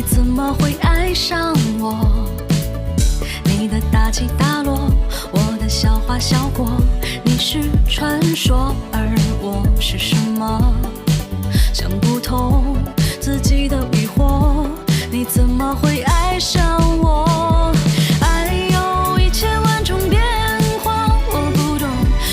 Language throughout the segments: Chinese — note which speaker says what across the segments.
Speaker 1: 你怎么会爱上我？你的大起大落，我的笑话笑过。你是传说，而我是什么？想不通自己的疑惑，你怎么会爱上我？爱有一千万种变化，我不懂，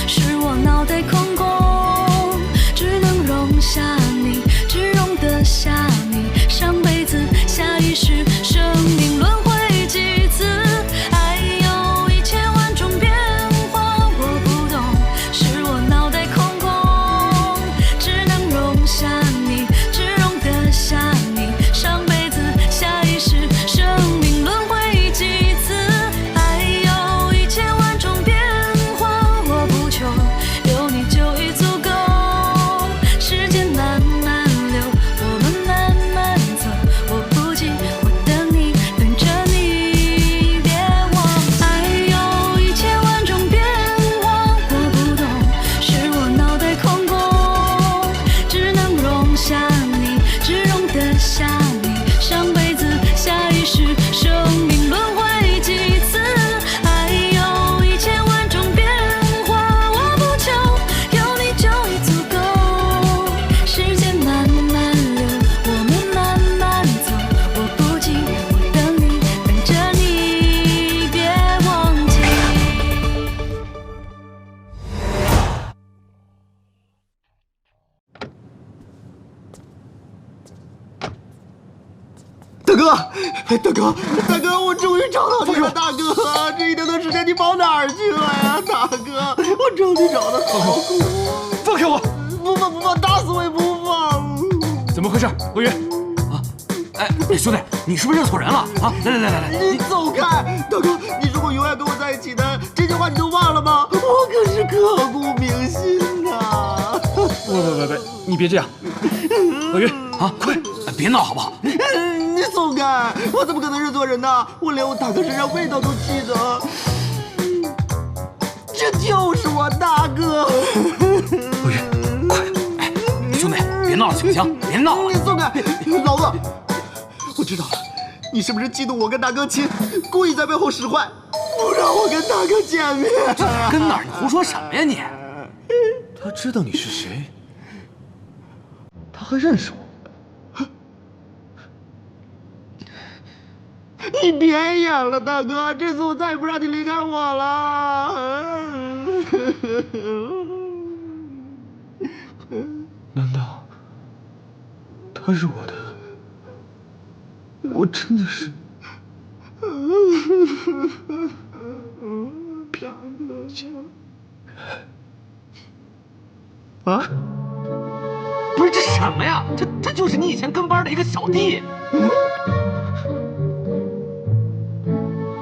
Speaker 1: 是我脑袋空空，只能容下你，只容得下你。上辈子，下一世，生命轮回几次？爱有一千万种变化，我不懂，是我脑袋空空，只能容下你，只容得下你。上辈子，下一世，生命轮回几次？爱有一千万种变化，我不求有你就已足够。时间慢慢流，我们慢慢走，我不急，我等你，等着你，别忘。爱有一千万种变化，我不懂，是我脑袋空空，只能容下你，只容得下你。上辈子，下一世，生命轮回几次？爱有一千万种变化，我不求有你就已足够。时间慢慢流，我们慢慢走，我不急，我等你，等着你，别忘记。
Speaker 2: 大哥，大哥，大哥，我终于找到你了，大哥！这一天的时间你跑哪儿去了呀，大哥？我找你找的好苦啊！
Speaker 3: 放开我！
Speaker 2: 不放不放，打死我也不放！
Speaker 3: 怎么回事，国云？啊，哎，兄弟，你是不是认错人了啊？来，
Speaker 2: 你走开！大哥，你如果永远跟我在一起的，这句话你都忘了吗？我可是刻骨铭心呐！
Speaker 3: 不，你别这样，国云啊，快，别闹好不好？
Speaker 2: 你走开！我怎么可能认错人呢？我连我大哥身上味道都记得，这就是我大哥。
Speaker 3: 国云，快，哎，兄弟，别闹了行不行？别闹了！
Speaker 2: 你走开，老子，我知道了，你是不是嫉妒我跟大哥亲，故意在背后使坏，不让我跟大哥见面？
Speaker 3: 跟哪儿？你胡说什么呀你？
Speaker 4: 他知道你是谁，他还认识我。
Speaker 2: 你别演了，大哥，这次我再也不让你离开我了。
Speaker 4: 难道他是我的？我真的是骗啊！
Speaker 3: 不是这什么呀？这就是你以前跟班的一个小弟。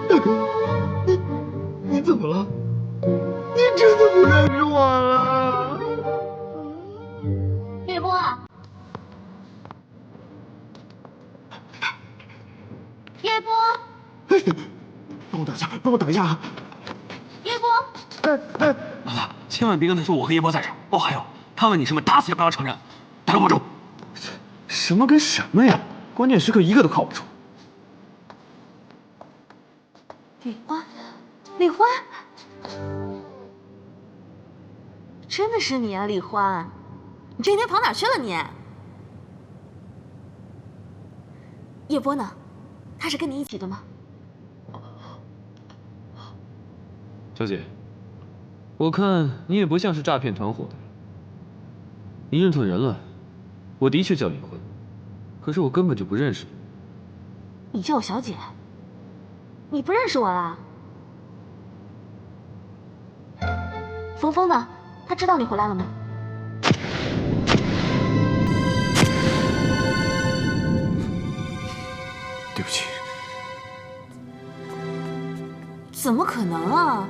Speaker 2: 大哥，你怎么了？你真的不认识我了？
Speaker 5: 叶波，叶波，
Speaker 2: 帮我等一下，帮我等一下啊！
Speaker 5: 叶波，
Speaker 3: 老大，千万别跟他说我和叶波在这儿。哦，还有，他问你什么，打死也不要承认，带他握住。
Speaker 4: 什么跟什么呀？关键时刻一个都靠不住。
Speaker 5: 李欢，李欢，真的是你啊，李欢！你这一天跑哪去了你？叶波呢？他是跟你一起的吗？
Speaker 4: 小姐，我看你也不像是诈骗团伙的人。你认错人了，我的确叫李欢，可是我根本就不认识你。
Speaker 5: 你叫我小姐，你不认识我啦？峰峰呢？他知道你回来了吗？
Speaker 4: 对不起。
Speaker 5: 怎么可能啊？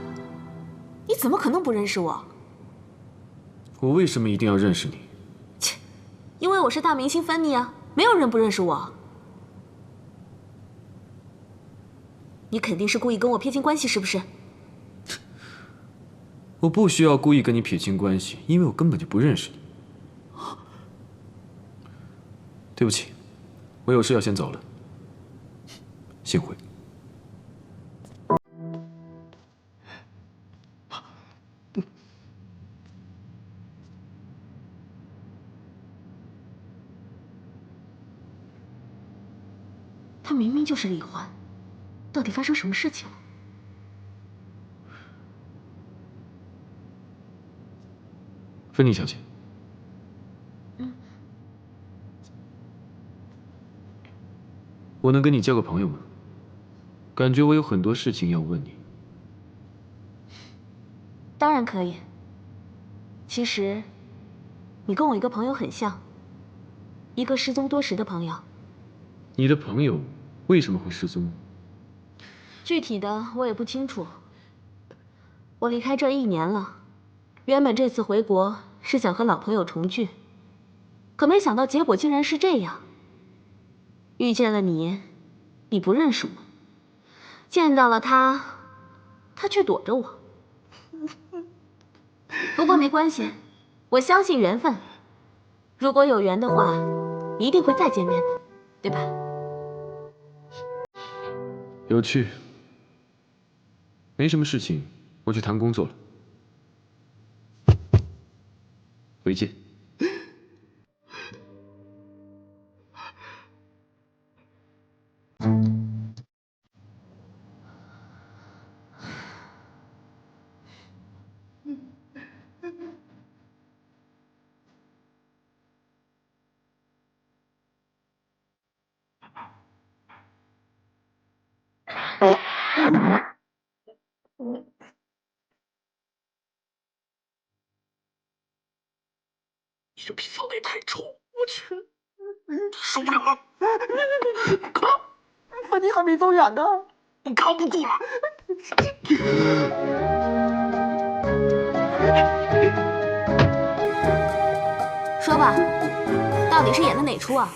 Speaker 5: 你怎么可能不认识我？
Speaker 4: 我为什么一定要认识你？
Speaker 5: 切，因为我是大明星芬妮啊，没有人不认识我。你肯定是故意跟我撇清关系，是不是？
Speaker 4: 我不需要故意跟你撇清关系，因为我根本就不认识你。对不起，我有事要先走了。幸会。
Speaker 5: 他明明就是李欢，到底发生什么事情了？
Speaker 4: 芬妮小姐，我能跟你交个朋友吗？感觉我有很多事情要问你。
Speaker 5: 当然可以。其实，你跟我一个朋友很像，一个失踪多时的朋友。
Speaker 4: 你的朋友为什么会失踪？
Speaker 5: 具体的我也不清楚。我离开这1年了，原本这次回国是想和老朋友重聚，可没想到结果竟然是这样。遇见了你，你不认识我；见到了他，他却躲着我。不过没关系，我相信缘分。如果有缘的话，一定会再见面的，对吧？
Speaker 4: 有趣。没什么事情，我去谈工作了。回见。
Speaker 3: 你这皮放的也太臭，我去，受不了了！
Speaker 2: 芬妮还没走远呢，
Speaker 3: 我扛不住了。
Speaker 5: 说吧，到底是演的哪出啊？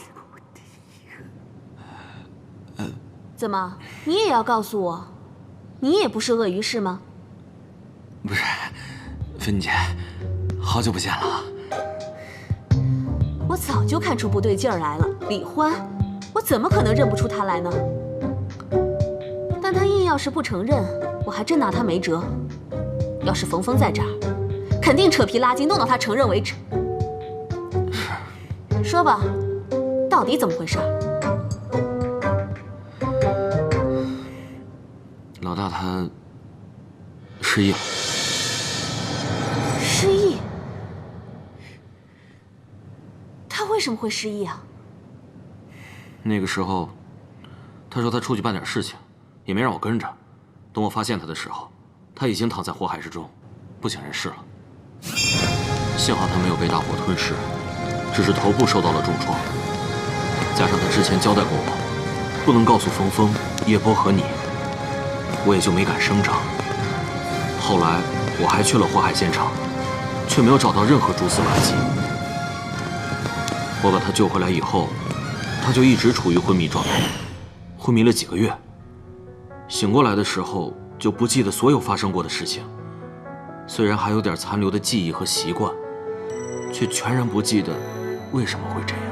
Speaker 5: 怎么，你也要告诉我，你也不是鳄鱼是吗？
Speaker 3: 不是，芬妮姐，好久不见了。
Speaker 5: 我早就看出不对劲儿来了，李欢，我怎么可能认不出他来呢？但他硬要是不承认，我还真拿他没辙。要是冯峰在这儿，肯定扯皮拉筋，弄到他承认为止。说吧，到底怎么回事？
Speaker 3: 老大他失忆了。
Speaker 5: 失忆？他为什么会失忆啊？
Speaker 3: 那个时候，他说他出去办点事情，也没让我跟着。等我发现他的时候，他已经躺在火海之中，不省人事了。幸好他没有被大火吞噬，只是头部受到了重创。加上他之前交代过我，不能告诉冯峰、叶波和你，我也就没敢声张。后来我还去了火海现场，却没有找到任何蛛丝马迹。我把他救回来以后，他就一直处于昏迷状态，昏迷了几个月。醒过来的时候，就不记得所有发生过的事情，虽然还有点残留的记忆和习惯，却全然不记得为什么会这样。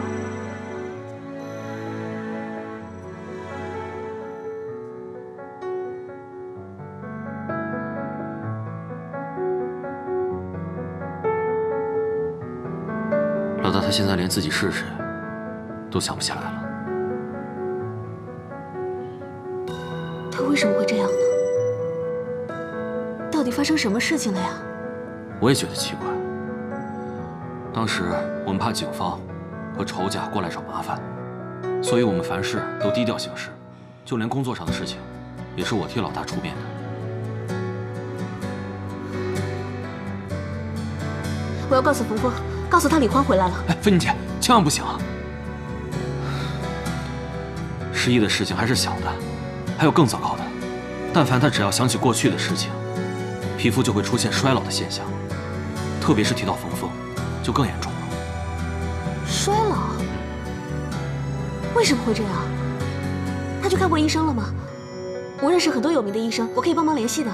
Speaker 3: 老大他现在连自己是谁都想不起来了。
Speaker 5: 他为什么会这样呢？到底发生什么事情了呀？
Speaker 3: 我也觉得奇怪。当时我们怕警方和仇家过来找麻烦，所以我们凡事都低调行事，就连工作上的事情，也是我替老大出面的。
Speaker 5: 我要告诉冯峰，告诉他李欢回来了。
Speaker 3: 哎，芬妮姐，千万不行啊！失忆的事情还是小的，还有更糟糕的。但凡他只要想起过去的事情，皮肤就会出现衰老的现象，特别是提到冯峰，就更严重了。
Speaker 5: 衰老？为什么会这样？他去看过医生了吗？我认识很多有名的医生，我可以帮忙联系的。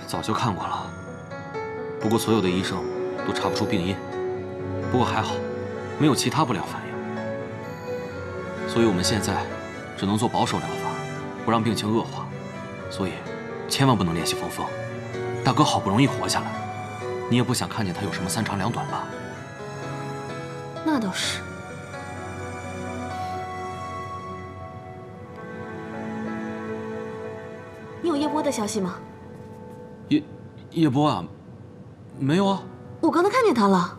Speaker 3: 早就看过了，不过所有的医生都查不出病因。不过还好，没有其他不良反应。所以我们现在只能做保守疗法，不让病情恶化。所以，千万不能联系峰峰。大哥好不容易活下来，你也不想看见他有什么三长两短吧？
Speaker 5: 那倒是。你有叶波的消息吗？
Speaker 3: 叶波啊，没有啊。
Speaker 5: 我刚才看见他了。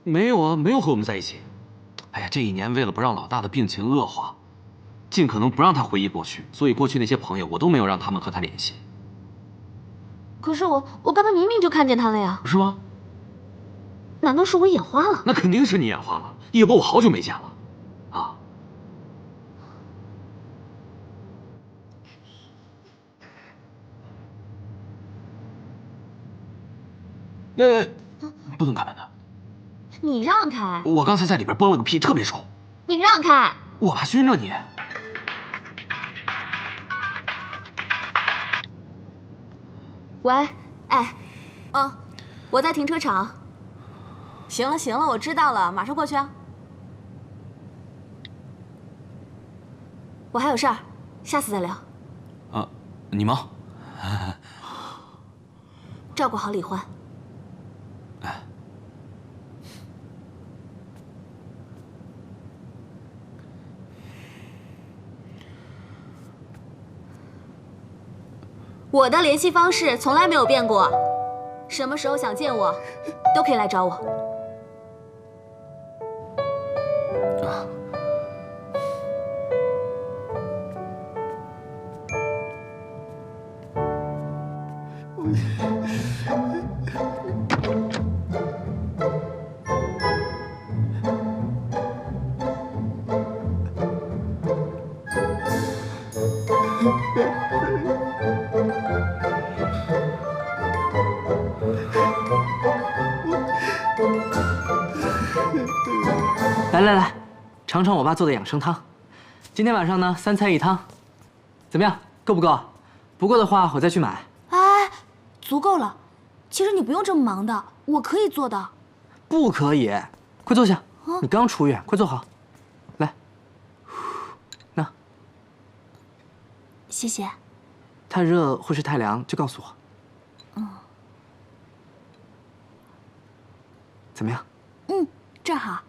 Speaker 3: 没有啊，没有和我们在一起。哎呀，这一年为了不让老大的病情恶化，尽可能不让他回忆过去，所以过去那些朋友我都没有让他们和他联系。
Speaker 5: 可是我刚才明明就看见他了呀。
Speaker 3: 是吗？
Speaker 5: 难道是我眼花了？
Speaker 3: 那肯定是你眼花了。叶波我好久没见了，啊。那不能开门的。
Speaker 5: 你让开！
Speaker 3: 我刚才在里边崩了个屁，特别臭。
Speaker 5: 你让开！
Speaker 3: 我怕熏着你。
Speaker 5: 喂，哎，我在停车场。行了行了，我知道了，马上过去啊。我还有事儿，下次再聊。
Speaker 3: 啊，你忙。
Speaker 5: 照顾好李欢。
Speaker 3: 哎。
Speaker 5: 我的联系方式从来没有变过，什么时候想见我，都可以来找我。
Speaker 3: 啊。
Speaker 6: 来来来，尝尝我爸做的养生汤。今天晚上呢，3菜1汤，怎么样？够不够？不够的话，我再去买。
Speaker 7: 哎，足够了。其实你不用这么忙的，我可以做的。
Speaker 6: 不可以，快坐下。你刚出院，快坐好。来，那。
Speaker 7: 谢谢。
Speaker 6: 太热或是太凉就告诉我。怎么样？
Speaker 7: 正好。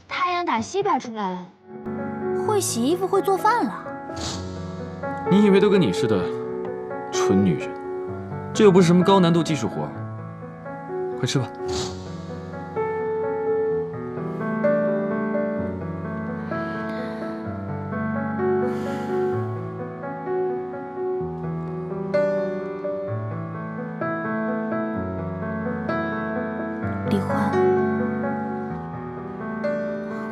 Speaker 5: 太阳打西边出来了。
Speaker 7: 会洗衣服，会做饭了。
Speaker 4: 你以为都跟你似的，蠢女人，这又不是什么高难度技术活。快吃吧。
Speaker 7: 李欢，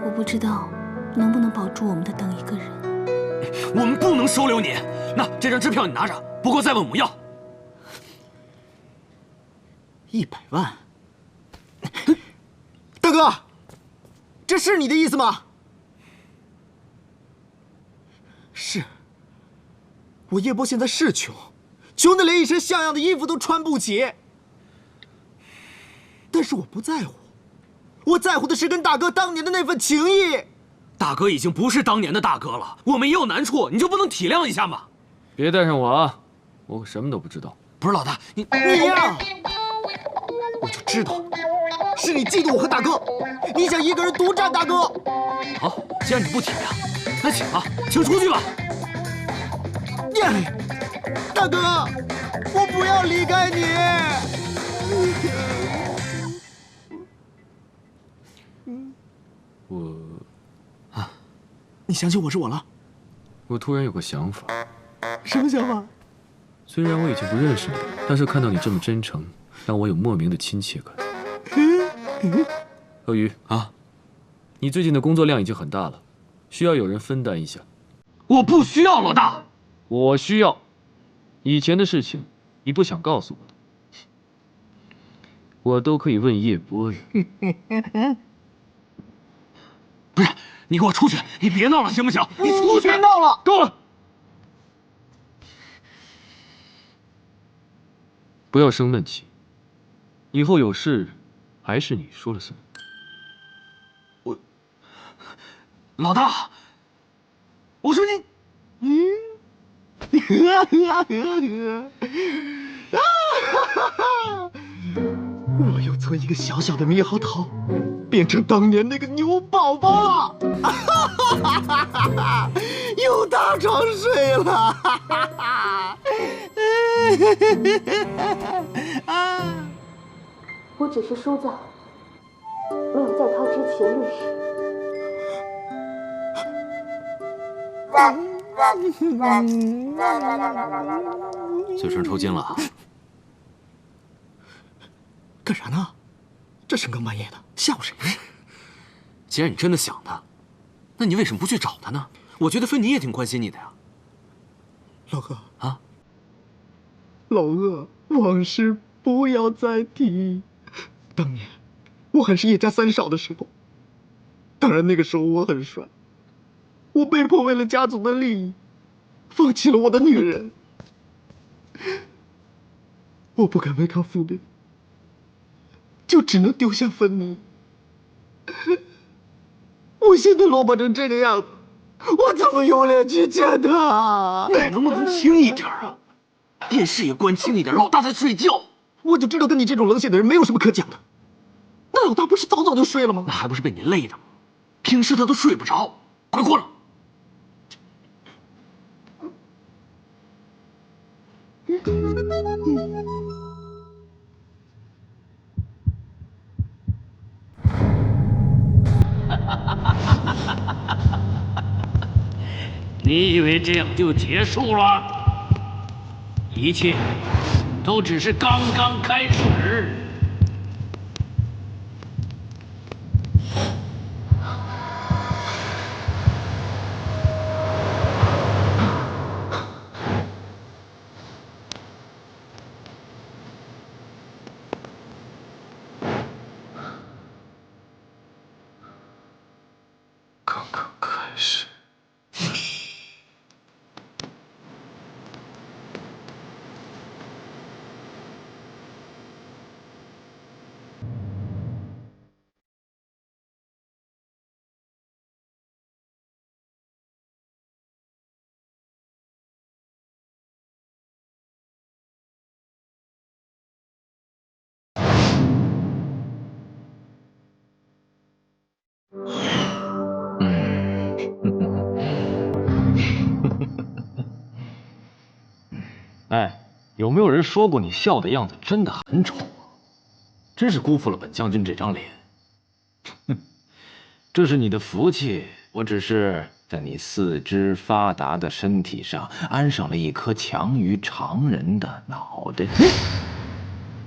Speaker 7: 我不知道能不能保住我们的等一个人。
Speaker 3: 我们不能收留你。那这张支票你拿着，不够再问我们要。
Speaker 2: 100万，大哥，这是你的意思吗？是。我叶波现在是穷，穷得连一身像样的衣服都穿不起。但是我不在乎，我在乎的是跟大哥当年的那份情谊。
Speaker 3: 大哥已经不是当年的大哥了，我们也有难处，你就不能体谅一下吗？
Speaker 4: 别带上我啊！我什么都不知道。
Speaker 3: 不是老大，你
Speaker 2: 呀，我就知道，是你嫉妒我和大哥，你想一个人独占大哥。
Speaker 3: 好，既然你不体谅，那请吧，请出去吧。
Speaker 2: 大哥，我不要离开你。你想起我是我了？
Speaker 4: 我突然有个想法。
Speaker 2: 什么想法？
Speaker 4: 虽然我已经不认识你，但是看到你这么真诚，让我有莫名的亲切感。鳄鱼啊，你最近的工作量已经很大了，需要有人分担一下。
Speaker 3: 我不需要，老大。
Speaker 4: 我需要。以前的事情，你不想告诉我的，我都可以问叶波呀。
Speaker 3: 不是，你给我出去！你别闹了，行不行？你出去！
Speaker 2: 别闹了，
Speaker 4: 够了！不要生闷气，以后有事还是你说了算。
Speaker 3: 老大，我说你，
Speaker 2: 我又从一个小小的猕猴桃，变成当年那个牛宝宝了，有大床睡了。
Speaker 5: 我只是输在没有在他之前认识。
Speaker 3: 嘴唇抽筋了，
Speaker 2: 干啥呢？这深更半夜的，吓唬谁呢？
Speaker 3: 既然你真的想他，那你为什么不去找他呢？我觉得芬妮也挺关心你的呀。
Speaker 2: 老贺
Speaker 3: 啊，
Speaker 2: 老贺，往事不要再提。当年我还是叶家三少的时候，当然那个时候我很帅，我被迫为了家族的利益，放弃了我的女人。我不敢违抗父命，就只能丢下芬妮。我现在落魄成这个样子，我怎么有脸去见她？
Speaker 3: 你能不能轻一点啊？电视也关轻一点，老大在睡觉。
Speaker 2: 我就知道跟你这种冷血的人没有什么可讲的。那老大不是早早就睡了吗？
Speaker 3: 那还不是被你累的吗？平时他都睡不着，快过来。
Speaker 8: 你以为这样就结束了？一切都只是刚刚开始。
Speaker 4: 刚刚开始。
Speaker 9: 哎，有没有人说过你笑的样子真的很丑啊？真是辜负了本将军这张脸。哼，这是你的福气，我只是在你四肢发达的身体上安上了一颗强于常人的脑袋。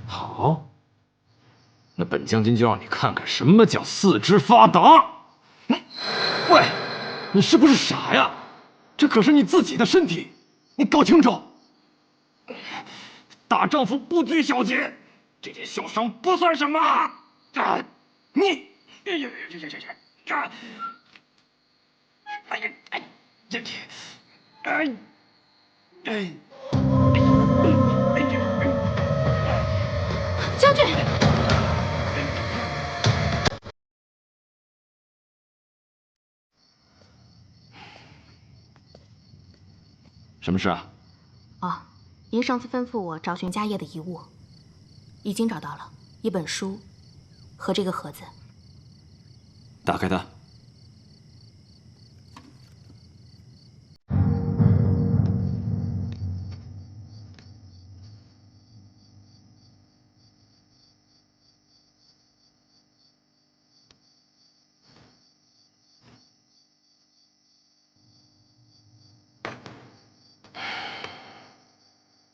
Speaker 9: 好，那本将军就让你看看什么叫四肢发达。喂，你是不是傻呀？这可是你自己的身体，你搞清楚。大丈夫不拘小节，这点小伤不算什么。你，哎呀，哎，这，哎，哎，
Speaker 5: 将军，
Speaker 9: 什么事啊？
Speaker 5: 哦，您上次吩咐我找寻家业的遗物，已经找到了一本书和这个盒子。
Speaker 9: 打开它。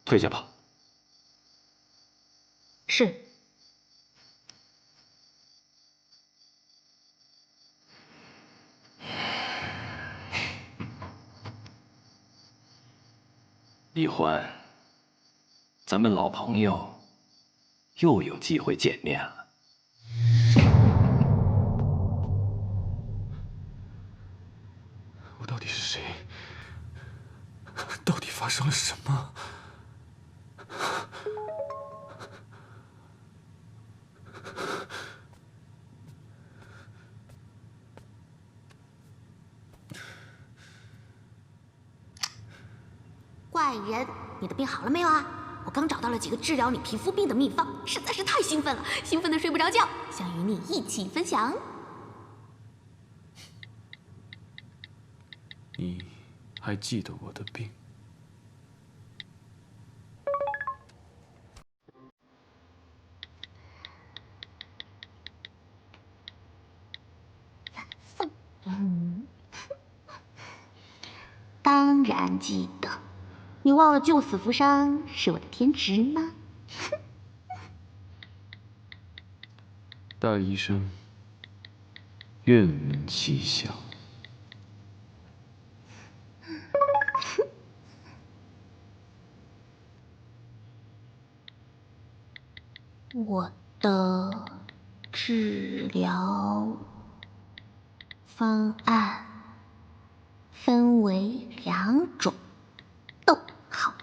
Speaker 9: 退下吧。
Speaker 5: 是。
Speaker 9: 李欢，咱们老朋友又有机会见面了。
Speaker 2: 我到底是谁？到底发生了什么？
Speaker 7: 怪人，你的病好了没有啊？我刚找到了几个治疗你皮肤病的秘方，实在是太兴奋了，兴奋的睡不着觉，想与你一起分享。
Speaker 2: 你还记得我的病？
Speaker 7: 当然记得，你忘了救死扶伤是我的天职吗？
Speaker 4: 大医生，愿闻其详。
Speaker 7: 我的治疗方案分为2种。好。